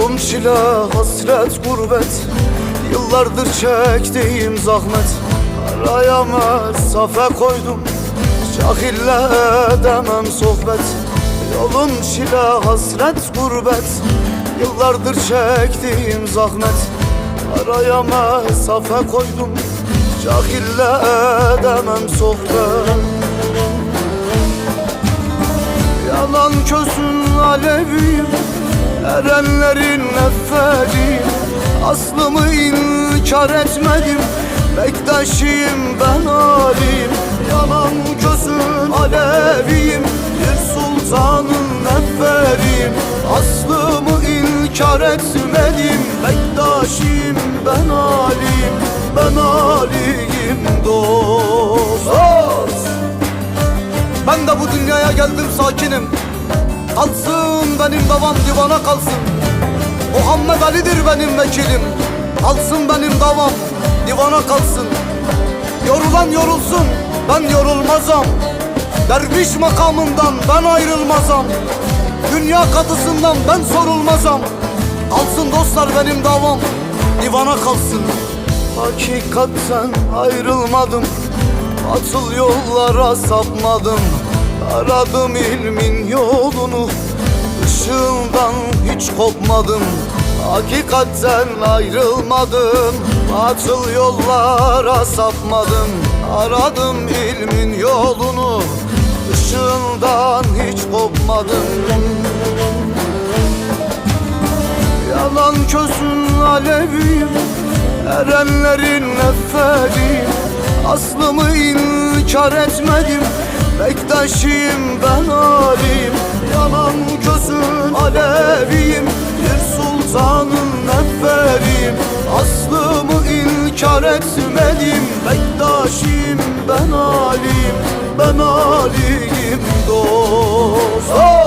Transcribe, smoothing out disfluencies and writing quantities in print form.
Yolum çile, hasret, gurbet, yıllardır çektiğim zahmet. Araya mesafe koydum, cahille edemem sohbet. Yolum çile, hasret, gurbet, yıllardır çektiğim zahmet. Araya mesafe koydum, cahille edemem sohbet. Yalan közün aleviyim, erenlerin neferiyim. Aslımı inkar etmedim, bektaşıyım ben alim. Yalan közün aleviyim, bir sultanın neferiyim. Aslımı inkar etmedim, bektaşıyım ben alim. Ben aliyim dost. Ben de bu dünyaya geldim sakinim, kalsın benim davam divana kalsın. Muhammed Ali'dir benim vekilim, kalsın benim davam divana kalsın. Yorulan yorulsun, ben yorulmazam. Derviş makamından ben ayrılmazam. Dünya katısından ben sorulmazam. Kalsın dostlar benim davam divana kalsın. Hakikatten ayrılmadım, batıl yollara sapmadım. Aradım ilmin yolunu, ışığından hiç kopmadım. Hakikatten ayrılmadım, batıl yollara sapmadım. Aradım ilmin yolunu, ışığından hiç kopmadım. Yalan közün aleviyim, erenlerin neferiyim. Aslımı inkar etmedim, bektaşıyım ben alim. Yalan gözün aleviyim, bir sultanın neferiyim. Aslımı inkar etmedim, bektaşıyım ben alim. Ben aliyim dost.